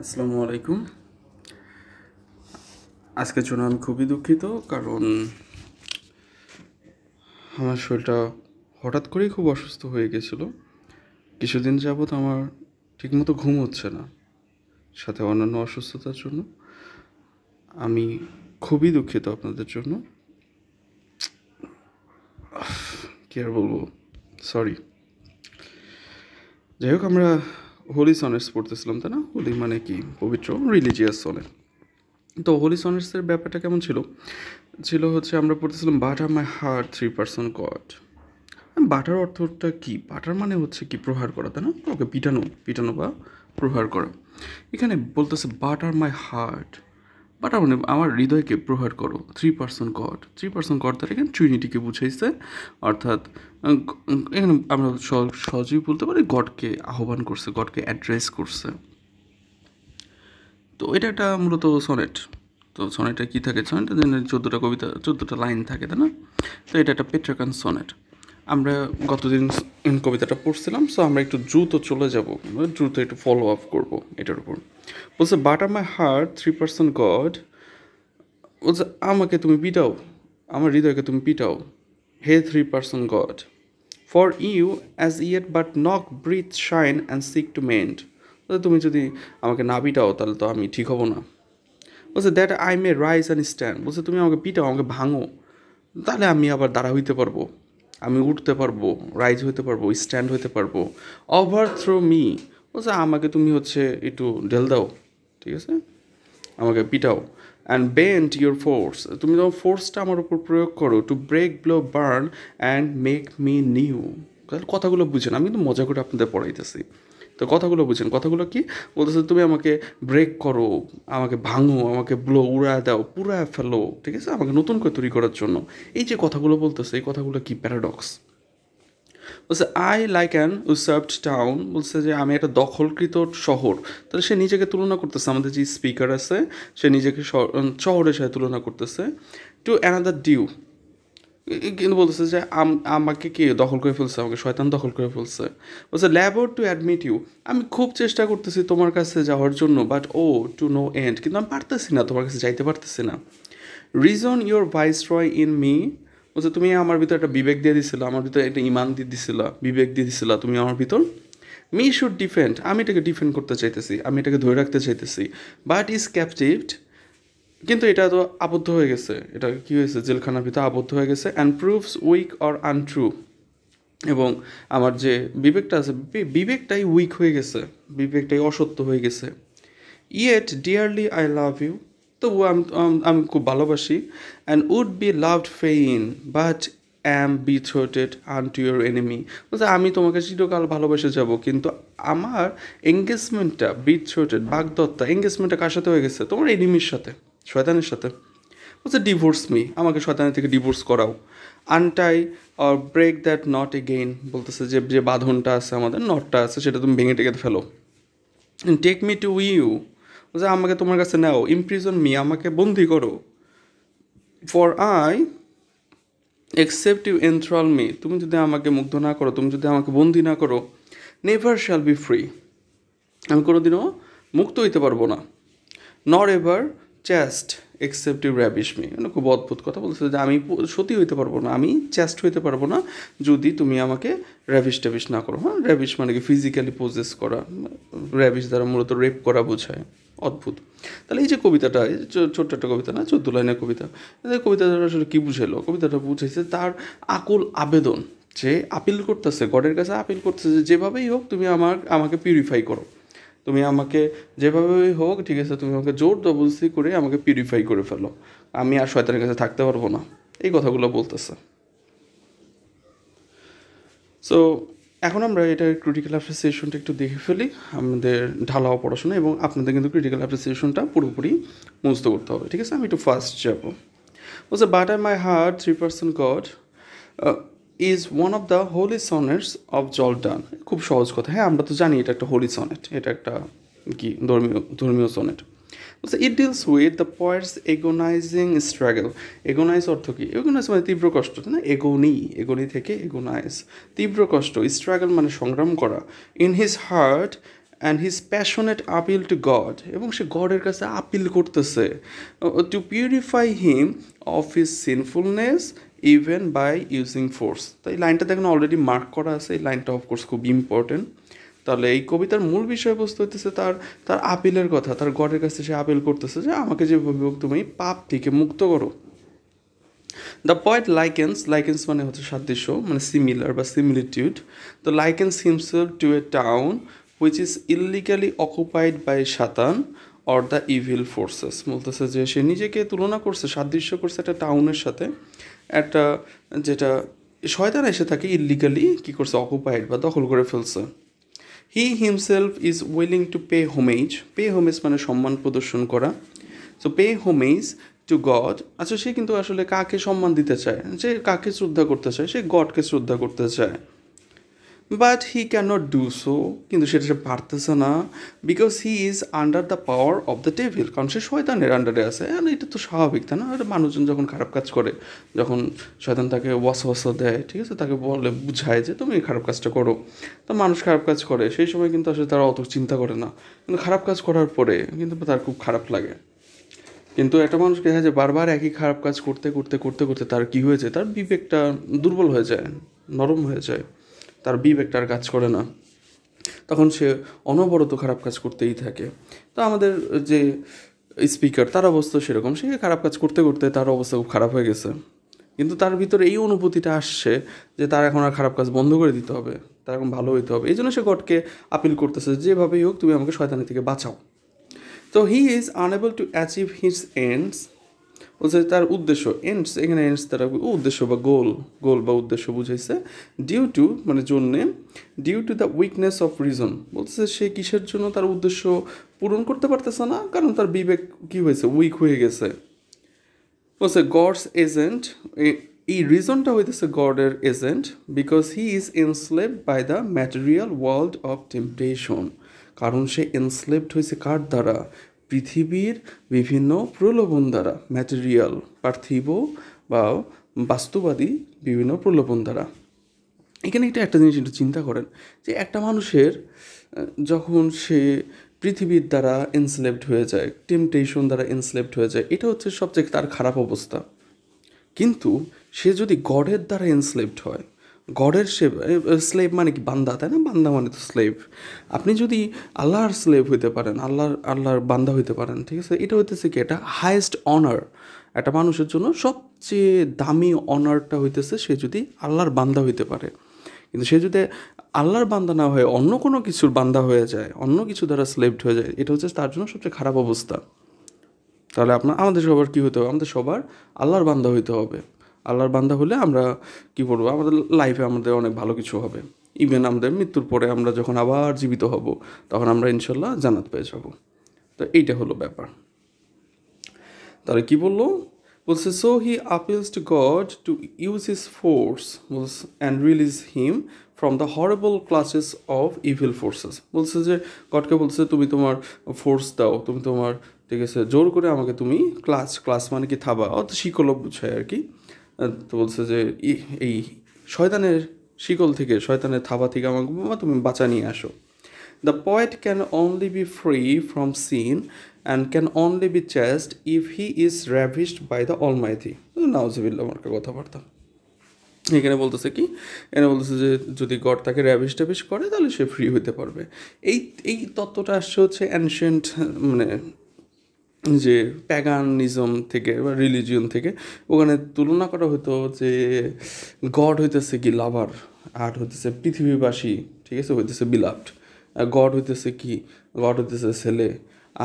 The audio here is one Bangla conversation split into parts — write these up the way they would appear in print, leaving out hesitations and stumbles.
আসসালামু আলাইকুম। আজকের জন্য আমি খুবই দুঃখিত, কারণ আমার শরীরটা হঠাৎ করেই খুব অসুস্থ হয়ে গেছিলো। কিছুদিন যাবৎ আমার ঠিকমতো ঘুম হচ্ছে না, সাথে অন্যান্য অসুস্থতার জন্য। আমি খুবই দুঃখিত আপনাদের জন্য। কী আর বলবো, সরি। যাই হোক, আমরা হোলি সনেটস পড়তেছিলাম, তাই না? হোলি মানে কি? পবিত্র, রিলিজিয়াস সনেট। তো হোলি সনেটসের ব্যাপারটা কেমন ছিল হচ্ছে আমরা পড়তেছিলাম batter my heart 3% God. Batter অর্থটা কি? বাটার মানে হচ্ছে কি? প্রহার করা, তাই না? ওকে পিটানো বা প্রহার করা। এখানে বলতেছে বাটার মাই হার্ট। বাটার মানে আমার হৃদয়কে প্রহার করো। 3% গড, 3% গড দ্বারা এখানে ট্রিনিটিকে বুঝাইছে। অর্থাৎ এখানে আমরা সহজেই বলতে পারি গডকে আহ্বান করছে, গডকে অ্যাড্রেস করছে। তো এটা একটা মূলত সনেট। তো সনেটটা কী থাকে? সনেটটা 14টা লাইন থাকে, তাই না? তো এটা একটা পেট্রাকান সনেট। আমরা গতদিন কবিতাটা পড়ছিলাম, সো আমরা একটু দ্রুত চলে যাব, দ্রুত একটু ফলো আপ করবো এটার উপর। বলছে বাটার মাই হার্ট 3% গড। বলছে আমাকে তুমি পিটাও, আমার হৃদয়কে তুমি পিটাও, হে 3% God. For you as yet but knock breathe shine and seek to mend. তুমি যদি আমাকে না পিটাও তাহলে তো আমি ঠিক হব না। বলছে that I may rise and stand. বলছে তুমি আমাকে পিটাও, আমাকে ভাঙো, তাহলে আমি আবার দাঁড়া হইতে পারবো, আমি উঠতে পারবো, রাইজ হইতে পারবো, স্ট্যান্ড হইতে পারবো। Overthrow me. বলছে আমাকে তুমি হচ্ছে একটু ঢেল দাও, ঠিক আছে? আমাকে পিটাও। And bend your force. তুমি তোমার ফোর্সটা আমার উপর প্রয়োগ করো। To break blow burn and make me new. কথাগুলো বুঝেন, আমি কিন্তু মজা করে আপনাদের পড়াইতেছি। তো কথাগুলো বুঝেন। কথাগুলো কি বলতেছে? তুমি আমাকে ব্রেক করো, আমাকে ভাঙো, আমাকে উড়ায় দাও, পুরায় ফেলো, ঠিক আছে, আমাকে নতুন করে তৈরি করার জন্য। এই যে কথাগুলো বলতেছে, এই কথাগুলো কি প্যারাডক্স। বলছে আই লাইক অ্যান উসার্ভড টাউন। বলছে যে আমি একটা দখলকৃত শহর। তাহলে সে নিজেকে তুলনা করতেছে, আমাদের যে স্পিকার আছে সে নিজেকে শহরের সাথে তুলনা করতেছে। To another due. কিন্তু বলতেছে যে আমাকে কে দখল করে ফেলছে? আমাকে শয়তান দখল করে ফেলছে। বলছে ল্যাবর টু অ্যাডমিট ইউ। আমি খুব চেষ্টা করতেছি তোমার কাছে যাওয়ার জন্য, বাট টু নো এন্ড। কিন্তু আমি পারতেছি না, তোমার কাছে যাইতে পারতেছি না। Reason your viceroy in me. বলছে তুমি আমার ভিতর একটা বিবেক দিয়ে দিছিলা, আমার ভিতরে একটা ইমান দিয়ে দিছিলা, বিবেক দিয়ে দিছিলা তুমি আমার ভিতর। Me should defend. আমি এটাকে ডিফেন্ড করতে চাইতেছি, আমি এটাকে ধরে রাখতে চাইতেছি। But is captived. কিন্তু এটা তো আবদ্ধ হয়ে গেছে, এটা কী হয়েছে? জেলখানার ভিতরে আবদ্ধ হয়ে গেছে। And proves weak or untrue. এবং আমার যে বিবেকটা আছে, বিবেকটাই উইক হয়ে গেছে, বিবেকটাই অসত্য হয়ে গেছে। Yet dearly I love you. তবুও আমি খুব ভালোবাসি। And would be loved fain but am betrothed unto your enemy. বলছে আমি তোমাকে চিরকাল ভালোবেসে যাব, কিন্তু আমার এঙ্গেজমেন্টটা বিথ্রোটেড, বাগদত্তা, এঙ্গেজমেন্টটা কার সাথে হয়ে গেছে? তোমার এনিমির সাথে, শয়তানের সাথে। বলছে ডিভোর্স মি, আমাকে শয়তানের থেকে ডিভোর্স করাও। Untie or break that knot again. বলতেছে যে যে বাঁধনটা আছে, আমাদের নটটা আছে, সেটা তুমি ভেঙে টেকে ফেলো। Take me to you. বলছে আমাকে তোমার কাছে নাও। ইমপ্রিজন মি, আমাকে বন্দি করো। For I except you enthrall me. তুমি যদি আমাকে মুগ্ধ না করো, তুমি যদি আমাকে বন্দি না করো, নেভার শ্যাল বি ফ্রি। আমি কোনোদিনও মুক্ত হইতে পারবো না। Nor ever chaste except you ravish me. মানে খুব অদ্ভুত কথা বলছে যে আমি সতী হইতে পারবো না, আমি চেস্ট হইতে পারবো না যদি তুমি আমাকে র্যাবিশ না করো। হ্যাঁ, র্যাবিশ মানে কি? ফিজিক্যালি পজেস করা। র্যাবিশ দ্বারা মূলত রেপ করা বোঝায়। অদ্ভুত। তাহলে এই যে কবিতাটা, এই যে ছোট্ট একটা কবিতা না, 14 লাইনের কবিতা, এই কবিতাটা আসলে কী বুঝাইলো? কবিতাটা বুঝাইছে তার আকুল আবেদন, যে আপিল করতেছে, গডের কাছে আপিল করতেছে যে যেভাবেই হোক তুমি আমাকে পিউরিফাই করো, তুমি আমাকে যেভাবেই হোক, ঠিক আছে, তুমি আমাকে জোর জবরদস্তি করে আমাকে পিউরিফাই করে ফেলো, আমি আর শয়তানের কাছে থাকতে পারবো না। এই কথাগুলো বলতেছে। সো এখন আমরা এটা ক্রিটিক্যাল অ্যাপ্রিসিয়েশনটা একটু দেখে ফেলি, আমাদের ঢালাও পড়াশোনা, এবং আপনাদের কিন্তু ক্রিটিক্যাল অ্যাপ্রিসিয়েশনটা পুরোপুরি মুক্ত করতে হবে, ঠিক আছে? আমি একটু ফার্স্ট যাবো। বলছে batter my heart 3% God is one of the holy sonnets of John Donne. খুব সহজ কথা। হ্যাঁ, আমরা তো জানি এটা একটা হোলি সনেট, এটা একটা কি ধর্মীয় সনেট। বলছে it deals with the points agonising struggle. Agonise অর্থ কি? এগোনাইজ মানে তীব্র কষ্ট, না? এগোনি থেকে এগোনাইজ, তীব্র কষ্ট। স্ট্রাগল মানে সংগ্রাম করা। In his heart and his passionate appeal to God, এবং সে গডের কাছে আপিল করতেছে to purify him of his sinfulness even by using force. তো এই লাইনটা দেখুন অলরেডি মার্ক করা আছে, এই লাইনটা অফকোর্স খুব ইম্পর্টেন্ট। তাহলে এই কবিতার মূল বিষয়বস্তু হইতেছে তার তার আপিলের কথা, তার গডের কাছে সে আপিল করতেছে যে আমাকে যেভাবে হোক তুমি পাপ থেকে মুক্ত করো। দ্য পয়েট লাইকেন্স মানে হচ্ছে সাদৃশ্য, মানে সিমিলার বা সিমিলিটিউড। তো likens himself to a town which is illegally occupied by Satan or the evil forces. বলতেছে যে সে নিজেকে তুলনা করছে, সাদৃশ্য করছে একটা টাউনের সাথে, একটা যেটা শয়তান এসে থাকে ইললিগালি কী করছে, অকুপাইড বা দখল করে ফেলছে। He himself is willing to pay homage মানে সম্মান প্রদর্শন করা। So pay homage to god, আচ্ছা সে কিন্তু আসলে কাকে সম্মান দিতে চায়, যে কাকে শ্রদ্ধা করতে চায়, সে গডকে শ্রদ্ধা করতে চায়। But he can not do so, কিন্তু সেটা সে পারতেছে না, because he is under the power of the devil, কারণ সে শয়তানের আন্ডারে আছে। আর এটা তো স্বাভাবিক, তাই না? এটা মানুষজন যখন খারাপ কাজ করে, যখন শয়তান তাকে ওয়াসওয়াসা দেয়, ঠিক আছে, তাকে বলে বুঝায় যে তুমি এই খারাপ কাজটা করো, তো মানুষ খারাপ কাজ করে, সেই সময় কিন্তু আসলে তারা অত চিন্তা করে না, কিন্তু খারাপ কাজ করার পরে কিন্তু তার খুব খারাপ লাগে। কিন্তু একটা মানুষ দেখা যায় বারবার একই খারাপ কাজ করতে করতে করতে করতে তার কী হয়েছে, তার বিবেকটা দুর্বল হয়ে যায়, নরম হয়ে যায়, তার বিবেকটা আর কাজ করে না, তখন সে অনবরত খারাপ কাজ করতেই থাকে। তো আমাদের যে স্পিকার, তার অবস্থা সেরকম, সে খারাপ কাজ করতে করতে তার অবস্থা খুব খারাপ হয়ে গেছে, কিন্তু তার ভিতরে এই অনুভূতিটা আসছে যে তার এখন আর খারাপ কাজ বন্ধ করে দিতে হবে, তার এখন ভালো হইতে হবে। এই জন্য সে গডকে আপিল করতেছে যেভাবেই হোক তুমি আমাকে শয়তানি থেকে বাঁচাও। তো he is unable to achieve his ends, বলছে তার উদ্দেশ্য, এন্ডস এখানে এন্ডস তারা উদ্দেশ্য বা গোল বা উদ্দেশ্য বুঝাইছে। ডিউ টু মানে জন্যে, due to the weakness of reason, বলছে সে কিসের জন্য তার উদ্দেশ্য পূরণ করতে পারতেছে না, কারণ তার বিবেক কী হয়েছে, উইক হয়ে গেছে। বলছে গডস এজেন্ট, এই রিজনটা হইতেছে গডের agent, because he is enslaved by the material world of temptation, কারণ সে এনস্লেভড হয়েছে কার দ্বারা, পৃথিবীর বিভিন্ন প্রলোভন দ্বারা, ম্যাটেরিয়াল পার্থিব বা বাস্তবাদী বিভিন্ন প্রলোভন দ্বারা। এখানে একটা জিনিস একটু চিন্তা করেন যে একটা মানুষের যখন সে পৃথিবীর দ্বারা এনস্লেভড হয়ে যায়, টেম্পটেশন দ্বারা এনস্লেভড হয়ে যায়, এটা হচ্ছে সবচেয়ে তার খারাপ অবস্থা। কিন্তু সে যদি গডের দ্বারা এনস্লেভড হয়, গডের স্লেভ মানে কি বান্দা, তাই না? বান্দা মানে তো স্লেভ। আপনি যদি আল্লাহর স্লেভ হইতে পারেন, আল্লাহর বান্দা হইতে পারেন, ঠিক আছে, এটা হইতেছে কি, এটা হায়েস্ট অনার। একটা মানুষের জন্য সবচেয়ে দামি অনারটা হইতেছে সে যদি আল্লাহর বান্দা হইতে পারে। কিন্তু সে যদি আল্লাহর বান্দা না হয়ে অন্য কোনো কিছুর বান্দা হয়ে যায়, অন্য কিছু দ্বারা স্লেভড হয়ে যায়, এটা হচ্ছে তার জন্য সবচেয়ে খারাপ অবস্থা। তাহলে আমাদের সবার কী হতে হবে, আমাদের সবার আল্লাহর বান্দা হইতে হবে। আল্লাহর বান্দা হলে আমরা কী করবো, আমাদের লাইফে আমাদের অনেক ভালো কিছু হবে। ইভেন আমাদের মৃত্যুর পরে আমরা যখন আবার জীবিত হব, তখন আমরা ইনশাল্লাহ জান্নাত পেয়ে যাব। তো এইটা হলো ব্যাপার। তাহলে কী বললো, বলছে so he আপিলস two god to use his force and release him from the horrible classes of evil forces. বলছে যে গডকে বলছে তুমি তোমার ফোর্স দাও, তুমি তোমার, ঠিক আছে, জোর করে আমাকে তুমি ক্লাস মানে কি থাবা, অত শিকল বুঝায় আর কি। তো বলছে যে এই শয়তানের শিকল থেকে, শয়তানের থাবা থেকে আমাকে তুমি বাঁচা নিয়ে আসো। The poet can only be free from sin and can only be chaste if he is ravished by the Almighty. নাউজুবিল্লাহ মার্কা কথাবার্তা। এখানে বলতেছে কি, এখানে বলতেছে যে যদি গড তাকে র্যাভিশ করে তাহলে সে ফ্রি হইতে পারবে। এই তত্ত্বটা আসছে হচ্ছে অ্যানশিয়েন্ট, মানে যে প্যাগানিজম থেকে বা রিলিজিয়ন থেকে। ওখানে তুলনা করা হতো যে গড হইতেছে কি লাভার, আর হইতেছে পৃথিবীবাসী, ঠিক আছে, হইতেছে বিলাভড। গড হইতেছে কি, গড হইতেছে ছেলে,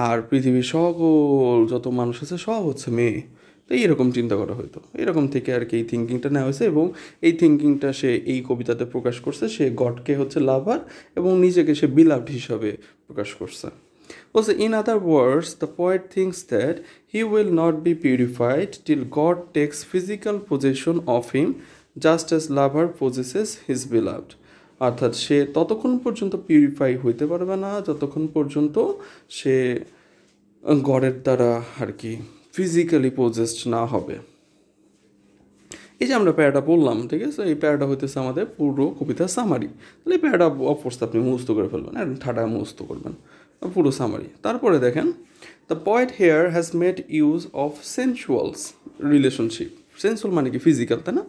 আর পৃথিবীর সকল যত মানুষ আছে সব হচ্ছে মেয়ে। তো এইরকম চিন্তা করা হতো, এরকম থেকে আর কি এই থিঙ্কিংটা নেওয়া হয়েছে, এবং এই থিঙ্কিংটা সে এই কবিতাতে প্রকাশ করছে। সে গডকে হচ্ছে লাভার এবং নিজেকে সে বিলাভড হিসাবে প্রকাশ করছে। Also, in other words, the poet thinks that he will not be purified till God takes physical possession of him, just as lover possesses his beloved. অর্থাৎ সে ততক্ষণ পর্যন্ত পিউরিফাই হইতে পারবে না যতক্ষণ পর্যন্ত সে গডের দ্বারা আর কি ফিজিক্যালি পজেসড না হবে। এই যে আমরা প্যারাটা বললাম, ঠিক আছে, এই প্যারাটা হইতেছে আমাদের পুরো কবিতার সামারি। তাহলে এই প্যারাটা অফকোর্স আপনি মুখস্থ করে ফেলবেন, একদম ঠাডা মুখস্থ করবেন, পুরো সামারি। তারপরে দেখেন, the poet here has made use of sensuals relationship. Sensual মানে কি ফিজিক্যাল, তাই না,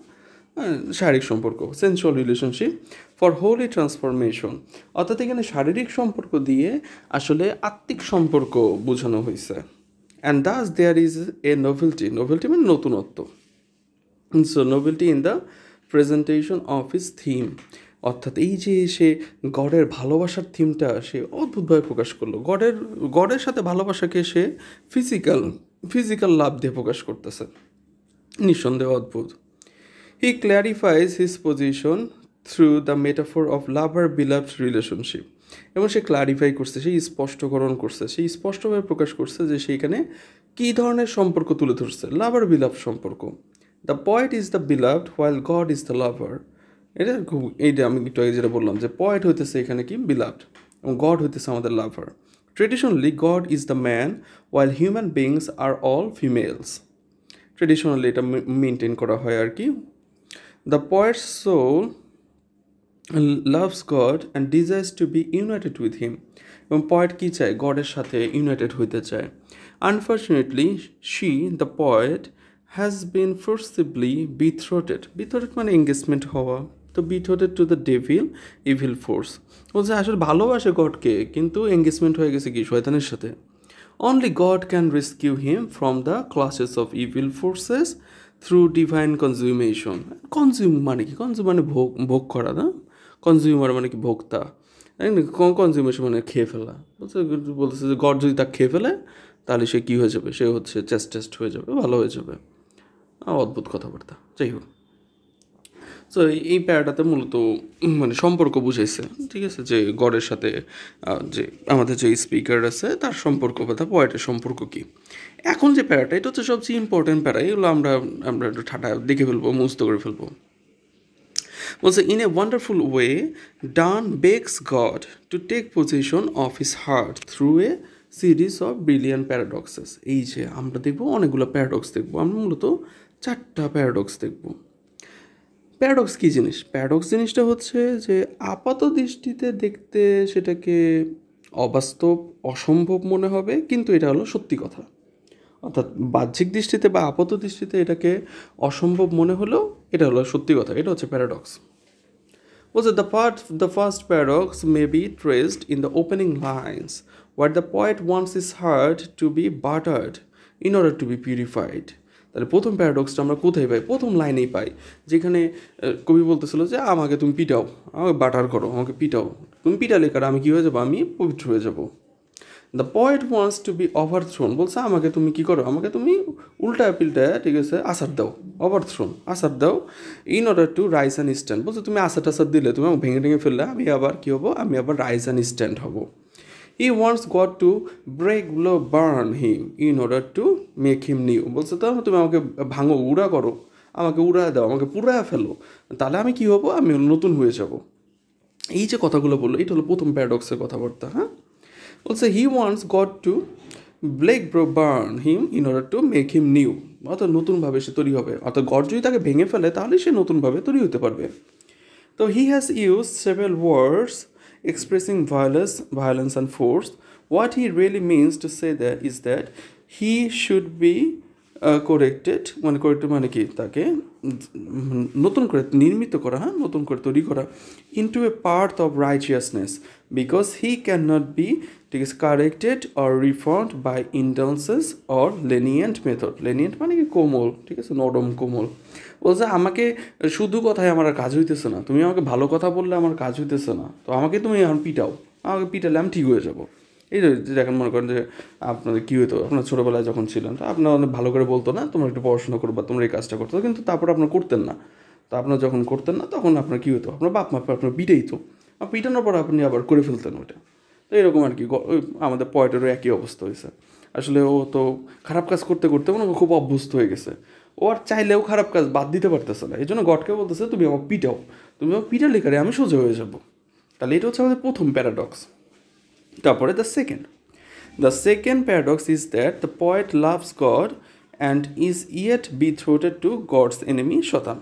শারীরিক সম্পর্ক, sensual relationship for holy transformation. অর্থাৎ এখানে শারীরিক সম্পর্ক দিয়ে আসলে আত্মিক সম্পর্ক বোঝানো হয়েছে। And thus there is a novelty, novelty মানে নতুনত্ব। So novelty in the presentation of his theme. অর্থাৎ এই যে সে গডের ভালোবাসার থিমটা সে অদ্ভুতভাবে প্রকাশ করলো। গডের সাথে ভালোবাসাকে সে ফিজিক্যাল লাভ দিয়ে প্রকাশ করতেছে, নিঃসন্দেহে অদ্ভুত। He clarifies his position through the metaphor of lover-beloved relationship. এবং সে ক্লারিফাই করছে, সে স্পষ্টকরণ করছে, সে স্পষ্টভাবে প্রকাশ করছে যে সেইখানে কী ধরনের সম্পর্ক তুলে ধরছে, লাভার বিলাভ সম্পর্ক। The poet is the beloved while god is the লাভার। এইটা আমি একটু আগে যেটা বললাম যে পয়েট হইতেছে এখানে কি বিলাভড এবং গড হইতেছে আমাদের lover. Traditionally God is the man while human beings are all females. Traditionally এটা মেনটেন করা হয় আর কি। The poet's soul loves God and desires to be united with him. এবং পয়েট কী চায়, গডের সাথে ইউনাইটেড হইতে চায়। Unfortunately she, the poet, has been forcibly betrothed. betrothed মানে এঙ্গেজমেন্ট হওয়া, তো betrothed to the devil, evil force। বলছে আসলে ভালোবাসে গডকে কিন্তু এঙ্গেজমেন্ট হয়ে গেছে কি শয়তানের সাথে। Only God can rescue him from the clutches of evil forces through divine consummation. Consume মানে কি, কনজিউম মানে ভোগ করা, না, কনজিউমার মানে কি ভোক্তা, কনজিউমেশন মানে খেয়ে ফেলা। বলতেছে যে গড যদি তাকে খেয়ে ফেলে তাহলে সে কী হয়ে যাবে, সে হচ্ছে টেস্ট হয়ে যাবে, ভালো হয়ে যাবে। অদ্ভুত কথাবার্তা, যাই হোক। সো এই প্যারাটাতে মূলত মানে সম্পর্ক বুঝাইছে, ঠিক আছে, যে গডের সাথে যে আমাদের যে স্পিকার আছে তার সম্পর্ক বা পয়েটের সম্পর্ক কী। এখন যে প্যারাটা, এটা হচ্ছে সবচেয়ে ইম্পর্টেন্ট প্যারা, এগুলো আমরা একটু ঠাটা দেখে ফেলবো, মুস্ত করে ফেলবো। বলছে in a wonderful way Donne begs God to take possession of his heart through a series of brilliant paradoxes. এই যে আমরা দেখবো অনেকগুলো প্যারাডক্স দেখবো, আমরা মূলত 4টা প্যারাডক্স দেখবো। প্যারাডক্স কী জিনিস? প্যারাডক্স জিনিসটা হচ্ছে যে আপাত দৃষ্টিতে দেখতে সেটাকে অবাস্তব, অসম্ভব মনে হবে, কিন্তু এটা হলো সত্যি কথা। অর্থাৎ বাহ্যিক দৃষ্টিতে বা আপাত দৃষ্টিতে এটাকে অসম্ভব মনে হলেও এটা হলো সত্যি কথা, এটা হচ্ছে প্যারাডক্স। বলছে the first paradox may be traced in the opening lines where the poet wants his heart to be buttered in order to be purified. তাহলে প্রথম প্যারাডক্সটা আমরা কোথায় পাই? প্রথম লাইনেই পাই, যেখানে কবি বলতেছিল যে আমাকে তুমি পিটাও, আমাকে বাটার করো, আমাকে পিটাও, তুমি পিটালে কারণ আমি কী হয়ে যাবো, আমি পবিত্র হয়ে যাবো। The poet wants to be overthrown, বলছে আমাকে তুমি কী করো, আমাকে তুমি উল্টায় পিল্টায়, ঠিক আছে, আসার দাও, ওভারথ্রোন আসার দাও, in order to rise and stand. বলছে তুমি আসার টাসার দিলে, তুমি আমাকে ভেঙে ফেললে, আমি আবার কী হবো, আমি আবার রাইজ অ্যান্ড স্ট্যান্ড হবো। He wants God to break blow burn him in order to make him new. বলছে তো তুমি আমাকে ভাঙো, উড়া করো, আমাকে উড়ায় দাও, আমাকে পুরায় ফেলো, তাহলে আমি কী হবো, আমি নতুন হয়ে যাব। এই যে কথাগুলো বললো, এটা হলো প্রথম প্যারাডক্সের কথাবার্তা। হ্যাঁ, বলছে হি wants God to burn him in order to make him new. অর্থাৎ নতুনভাবে সে তৈরি হবে, অর্থাৎ গড যদি তাকে ভেঙে ফেলে তাহলে সে নতুনভাবে তৈরি হতে পারবে। তো he has use several words expressing violence and force. What he really means to say that is that he should be corrected মানে কি, তাকে নতুন করে নির্মিত করা, হ্যাঁ, নতুন করে তৈরি করা, into a part of righteousness because he can not be, ঠিক আছে, corrected or reformed by indulgences or lenient method. Lenient মানে কি কোমল, ঠিক আছে, নরম কোমল। বলছে আমাকে শুধু কথায় আমার কাজ হইতেছে না, তুমি আমাকে ভালো কথা বললে আমার কাজ হইতেছে না, তো আমাকে তুমি এখন পিটাও, আমাকে পিটালে আমি ঠিক হয়ে যাবো। এই যে দেখেন, মনে করেন যে আপনাদের কী হতো, আপনার ছোটোবেলায় যখন ছিলেন তো আপনার অনেক ভালো করে বলতো না তোমরা একটু পড়াশোনা করো বা তোমরা এই কাজটা করতো, কিন্তু তারপর আপনার করতেন না। তো আপনার যখন করতেন না তখন আপনার কী হতো, আপনার বাপ মা আপনার পিটাইতো, আর পিটানোর পর আপনি আবার করে ফেলতেন ওটা। তো এরকম আর কি আমাদের পয়েটেরও একই অবস্থা হয়েছে। আসলে ও তো খারাপ কাজ করতে করতে মনে খুব অভ্যস্ত হয়ে গেছে, ও আর চাইলেও খারাপ কাজ বাদ দিতে পারতেছে না। এই জন্য গডকে বলতেছে তুমি আমাকে পিটাও, তুমি আমাকে পিটালে কারে আমি সোজা হয়ে যাবো। তাহলে এটা হচ্ছে আমাদের প্রথম প্যারাডক্স। তারপরে the second paradox is that the poet loves God and is yet betrothed to God's enemy শয়তান।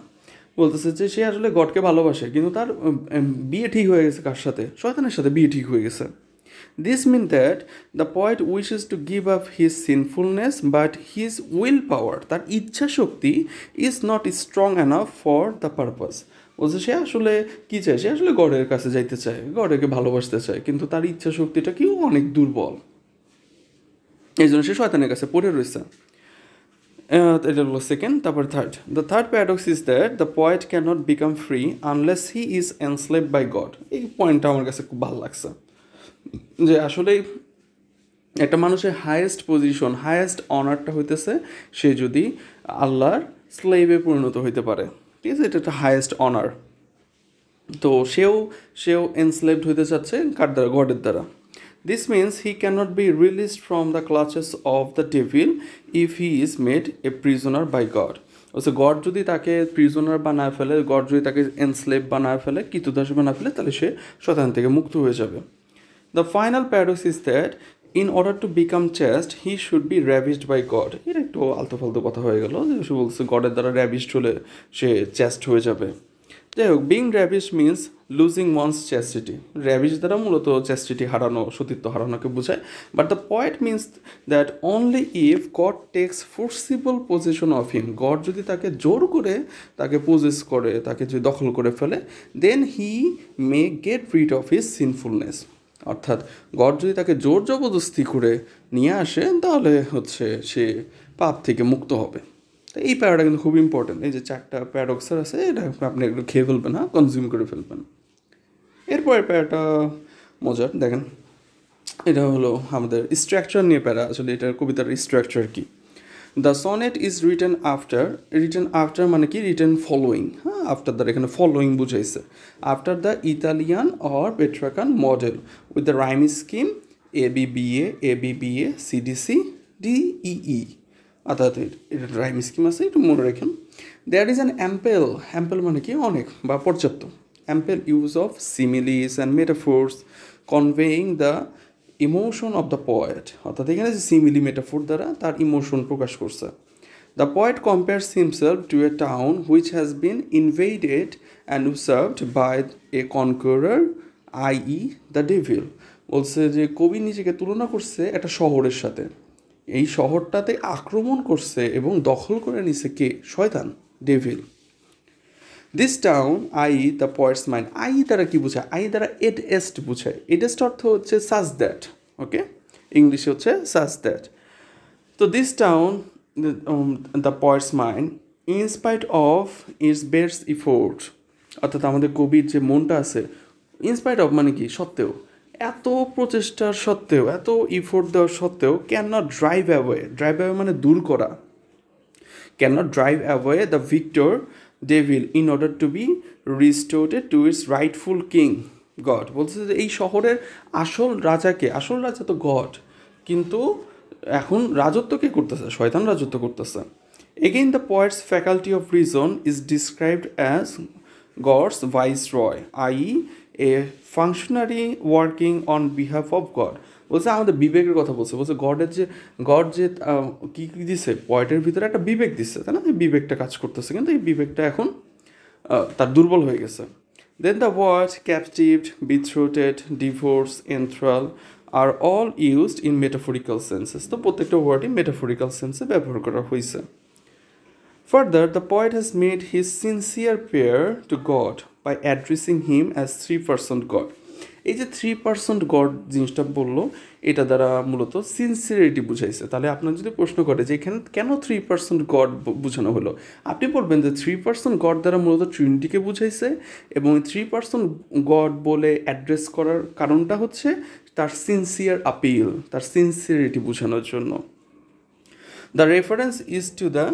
বলতেছে যে সে আসলে গডকে ভালোবাসে, কিন্তু তার বিয়ে ঠিক হয়ে গেছে কার সাথে? শয়তানের সাথে বিয়ে ঠিক হয়ে গেছে। This means that the poet wishes to give up his sinfulness, but his willpower, তার ইচ্ছা শক্তি, is not strong enough for the purpose. বলছে সে আসলে কী চায়? সে আসলে গডের কাছে যাইতে চায়, গডকে ভালোবাসতে চায়, কিন্তু তার ইচ্ছা শক্তিটা কি অনেক দুর্বল, এই জন্য সে শয়তানের কাছে পড়ে রয়েছে। এটা হলো সেকেন্ড। তারপর third, the third paradox is that the poet can not become free unless he is enslave by God. এই পয়েন্টটা আমার কাছে খুব ভালো লাগছে, যে আসলে একটা মানুষের হায়েস্ট পজিশন, হায়েস্ট অনারটা হইতেছে সে যদি আল্লাহর স্লেভে পরিণত হইতে পারে, ঠিক আছে? এটা একটা হায়েস্ট অনার। তো সেও এনস্লেভড হইতে চাচ্ছে কার দ্বারা? গডের দ্বারা। This means he can't be released from the clutches of the devil if he is made a prisoner by God. বলছে গড যদি তাকে প্রিজনার বানায় ফেলে, গড যদি তাকে এনস্লেভ বানায় ফেলে, কৃতদাস বানায় ফেলে, তাহলে সে শয়তান থেকে মুক্ত হয়ে যাবে। The final paradox is that in order to become chaste he should be ravished by God. এটা একটু আলতু ফালতু কথা হয়ে গেল, যে সে বলছে গডের দ্বারা র্যাভিশড হলে সে চেস্ট হয়ে যাবে। যাই হোক, being ravish means losing one's chastity. Ravish দ্বারা মূলত চ্যাস্টিটি হারানো, সতীত্ব হারানোকে বোঝায়। But the point means that only if God takes forcible possession of him. God যদি তাকে জোর করে, তাকে পজেস করে, তাকে যদি দখল করে ফেলে, then he may get rid of his sinfulness. অর্থাৎ গড যদি তাকে জোর জবরদস্তি করে নিয়ে আসে, তাহলে হচ্ছে সে পাপ থেকে মুক্ত হবে। তো এই প্যারাটা কিন্তু খুব ইম্পর্টেন্ট। এই যে চারটা প্যারাডক্সার আছে, এটা আপনি একটু খেয়ে ফেলবেন, হ্যাঁ, কনজিউম করে ফেলবেন। এরপরের প্যারাটা মজার, দেখেন। এটা হলো আমাদের স্ট্রাকচার নিয়ে প্যারা। আসলে এটার কবিতার স্ট্রাকচার কি? The sonnet is written after মানে কি? রিটেন ফলোয়িং, হ্যাঁ, আফটার দ্বারা এখানে ফলোয়িং বুঝাইছে। After the Italian or Petrarchan model with the rhyme scheme ABBA CDC DEE। অর্থাৎ এটা রাইম স্কিম আছে, একটু মনে রাখেন। দেয়ার ইজ অ্যান অ্যাম্পেল মানে কি? অনেক বা পর্যাপ্ত। অ্যাম্পেল use of similes and metaphors conveying the emotion of the poet. অর্থাৎ এখানে যে সিমিলি মেটাফোর দ্বারা তার ইমোশন প্রকাশ করছে। The poet compares himself to a town which has been invaded and usurped by a conqueror i.e. The devil. বলছে যে কবি নিজেকে তুলনা করছে একটা শহরের সাথে। এই শহরটাতে আক্রমণ করছে এবং দখল করে নিছে কে? শয়তান, devil. This town i.e. The poet's mind. i.e. দ্বারা কি বোঝায়? i.e. দ্বারা এডেস্ট বোঝায়। এডেস্ট অর্থ হচ্ছে সাজ দ্যাট, ওকে, ইংলিশে হচ্ছে সাজ দ্যাট। তো this town the poet's mind in spite of its best effort. অর্থাৎ আমাদের কবির যে মনটা আছে, ইনস্পাইট অফ মানে কি? সত্ত্বেও, এত প্রচেষ্টার সত্ত্বেও, এত ইফোর্ট দেওয়ার সত্ত্বেও, ক্যান নট ড্রাইভ অ্যাওয়ে মানে দূর করা, can not drive away the victor devil in order to be restored to its rightful king God. বলছে যে এই শহরের আসল রাজাকে, আসল রাজা তো গড, কিন্তু এখন রাজত্ব কে করতেছে? শয়তান রাজত্ব করতেছে। Again the poet's faculty of reason is described as God's viceroy, i.e. A functionary working on behalf of God. বলছে আমাদের বিবেকের কথা বলছে গড যে কী কী দিছে, পয়েটের ভিতরে একটা বিবেক দিচ্ছে, তাই না? এই বিবেকটা কাজ করতেছে, কিন্তু এই বিবেকটা এখন তার দুর্বল হয়ে গেছে। Then the word captived, betrothed, divorce, enthral are all used in metaphorical senses. তো প্রত্যেকটা ওয়ার্ডই মেটাফরিক্যাল সেন্সে ব্যবহার করা হয়েছে। Further, the poet has made his sincere prayer to God by addressing him as three-person God. এই যে 3% গড জিনিসটা বললো, এটা দ্বারা মূলত সিনসিয়ারিটি বুঝাইছে। তাহলে আপনার যদি প্রশ্ন করে যে এখানে কেন 3% গড বোঝানো হলো, আপনি বলবেন যে 3% গড দ্বারা মূলত ট্রিনিটিকে বুঝাইছে, এবং 3% গড বলে অ্যাড্রেস করার কারণটা হচ্ছে তার সিনসিয়ার আপিল, তার সিনসিয়ারিটি বোঝানোর জন্য। The reference is to the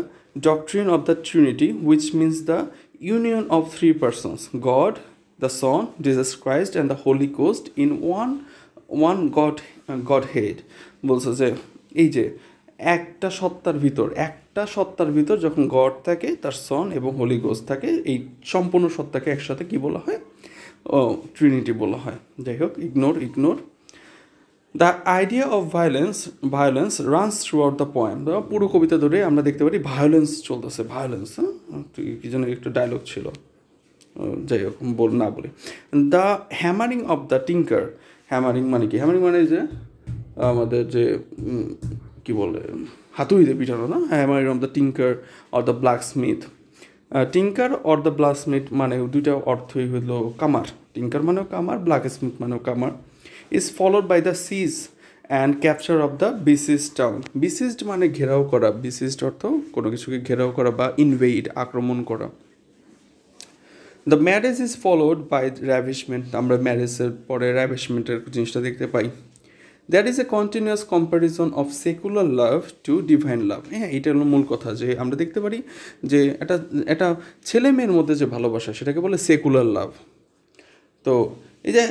doctrine of the Trinity, which means the union of three persons, God, the Son, Jesus Christ, and the Holy Ghost in one Godhead. বলছে যে এই যে একটা সত্তার ভিতর যখন গড থাকে, তার সন এবং হোলি গোস্ট থাকে, এই সম্পূর্ণ সত্তাকে একসাথে কি বলা হয়? ট্রিনিটি বলা হয়। যাই হোক, ignore. The idea of violence runs through out the poem. পুরো কবিতা ধরে আমরা দেখতে পারি ভায়োলেন্স চলতেছে, ভায়োলেন্স, হ্যাঁ, কি যেন একটা ডায়লগ ছিল, যাই হোক না বলি। The hammering of the tinker, hammering মানে কি? হ্যামারিং মানে যে আমাদের যে কি বলে হাতুড়িতে পিটানো না, hammering of the tinker or the blacksmith. Tinker or the blacksmith মানে দুইটা অর্থই হলো কামার, টিঙ্কার মানেও কামার, ব্ল্যাক স্মিথ মানেও কামার। Is followed by the siege and capture of the besieged town. Besieged মানে ঘেরাও করা, বিসিস্ট অর্থ কোনো কিছুকে ঘেরাও করা বা ইনভেইড আক্রমণ করা। The marriage is followed by ravishment, আমরা ম্যারেজের পরে র্যাভিশমেন্টের জিনিসটা দেখতে পাই। That is a continuous comparison of secular love to divine love. হ্যাঁ, এটা হলো মূল কথা, যে আমরা দেখতে পারি যে এটা ছেলে মেয়ের মধ্যে যে ভালোবাসা সেটাকে বলে সেকুলার লাভ। তো এই যে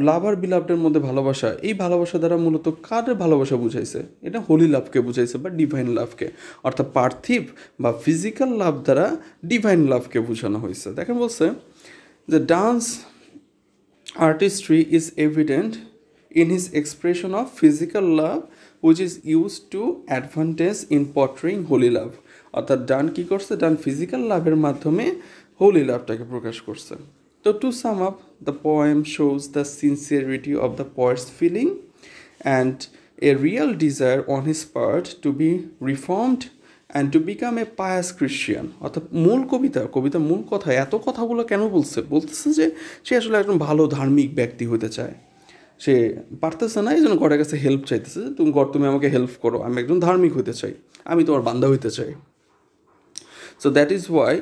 লাভ আর বিলাভের মধ্যে ভালোবাসা, এই ভালোবাসা দ্বারা মূলত কার ভালোবাসা বুঝাইছে? এটা হোলি লাভকে বুঝাইছে বা ডিভাইন লাভকে, অর্থাৎ পার্থিব বা ফিজিক্যাল লাভ দ্বারা ডিভাইন লাভকে বোঝানো হয়েছে। দেখেন বলছে যে dance artistry is evident in his expression of physical love which is used to advantage in portraying holy love। অর্থাৎ ডান কী করছে? ডান ফিজিক্যাল লাভের মাধ্যমে হোলি লাভটাকে প্রকাশ করছে। তো to sum up, the poem shows the sincerity of the poet's feeling and a real desire on his part to be reformed and to become a pious Christian. অর্থাৎ কবিতার মূল কথা, এত কথাগুলো কেন বলতেছে যে সে আসলে একজন ভালো ধার্মিক ব্যক্তি হতে চায়, সে পারতেছে না, এই জন্য গডের কাছে হেল্প চাইতেছে, তুমি আমাকে হেল্প করো, আমি একজন ধার্মিক হইতে চাই, আমি তোমার বান্দা হইতে চাই। So that is why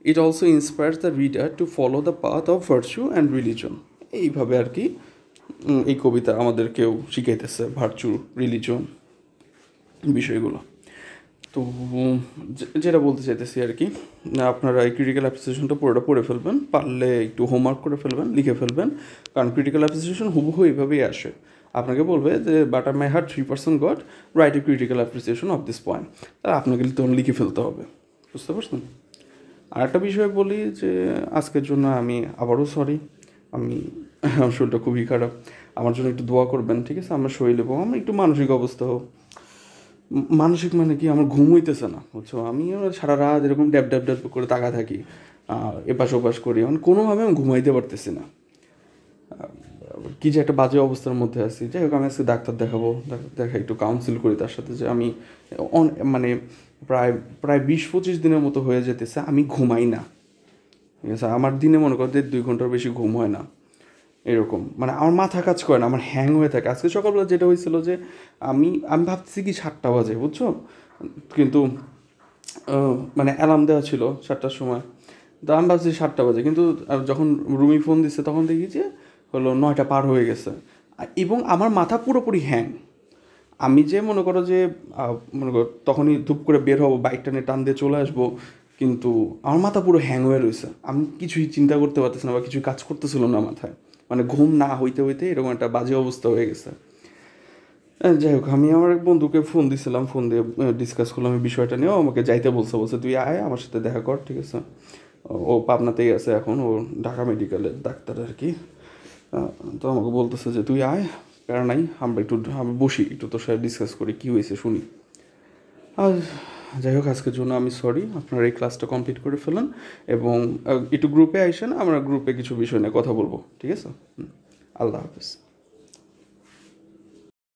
it also inspires the reader to follow the path of virtue and religion. এইভাবে আর কি এই কবিতা আমাদেরকেও শিখাইতেছে ভার্চু, রিলিজন বিষয়গুলো। তো যেটা বলতে চাইতেছি আর কি, আপনারা এই ক্রিটিক্যাল অ্যাপ্রিসিয়েশনটা পুরোটা পড়ে ফেলবেন, পারলে একটু হোমওয়ার্ক করে ফেলবেন, লিখে ফেলবেন, কারণ ক্রিটিক্যাল অ্যাপ্রিসিয়েশন হুবহু এইভাবেই আসে। আপনাকে বলবে যে but I my heart 3% goat write a critical appreciation of this point, তাহলে আপনাকে তখন লিখে ফেলতে হবে, বুঝতে পারছেন? আর একটা বিষয় বলি যে আজকের জন্য আমি আবারও সরি, আমার শরীরটা খুবই খারাপ, আমার জন্য একটু দোয়া করবেন, ঠিক আছে? আমার শরীর এবং আমার একটু মানসিক অবস্থা হোক, মানসিক মানে কি, আমার ঘুম হইতেছে না, বুঝছো? আমি সারা রাত এরকম ড্যাব ড্যাব ড্যাব করে তাকা থাকি, এপাশ ওপাশ করি, মানে কোনোভাবে আমি ঘুমাইতে পারতেছি না, কি যে একটা বাজে অবস্থার মধ্যে আছি। যাই হোক, আমি আজকে ডাক্তার দেখাবো, দেখা একটু কাউন্সিল করি তার সাথে, যে আমি মানে প্রায় 20-25 দিনের মতো হয়ে যেতেছে আমি ঘুমাই না, ঠিক আছে? আমার দিনে মনে করো 1.5-2 ঘন্টার বেশি ঘুম হয় না, এরকম মানে আমার মাথা কাজ করে না, আমার হ্যাং হয়ে থাকে। আজকে সকালবেলা যেটা হয়েছিল যে আমি ভাবতেছি কি 7টা বাজে, বুঝছো? কিন্তু মানে অ্যালার্ম দেওয়া ছিল 7টার সময়, তো আমি ভাবছি 7টা বাজে, কিন্তু যখন রুমি ফোন দিচ্ছে তখন দেখি যে হলো 9টা পার হয়ে গেছে, এবং আমার মাথা পুরোপুরি হ্যাং। আমি যে মনে করো যে তখনই ধূপ করে বের হবো, বাইকটা নিয়ে টান দিয়ে চলে আসবো, কিন্তু আমার মাথা পুরো হ্যাং হয়ে রয়েছে, আমি কিছুই চিন্তা করতে পারতেছি না বা কিছুই কাজ করতেছিল না মাথায়, মানে ঘুম না হইতে হইতে এরকম একটা বাজে অবস্থা হয়ে গেছে। যাই হোক, আমি আমার এক বন্ধুকে ফোন দিয়েছিলাম, ফোন দিয়ে ডিসকাস করলাম এই বিষয়টা নিয়েও, আমাকে যাইতে বলছে তুই আয় আমার সাথে দেখা কর, ঠিক আছে? ও পাবনাতেই আছে এখন, ও ঢাকা মেডিকেলের ডাক্তার আর কি। তো আমাকে বলতেছে যে তুই আয়, প্যারা নাই, আমরা বসি একটু তোর সাথে ডিসকাস করি কী হয়েছে শুনি। আর যাই হোক, আজকের জন্য আমি সরি, আপনারা এই ক্লাসটা কমপ্লিট করে ফেলেন এবং একটু গ্রুপে আইসেন, আমরা গ্রুপে কিছু বিষয় নিয়ে কথা বলবো, ঠিক আছে? আল্লাহ হাফেজ।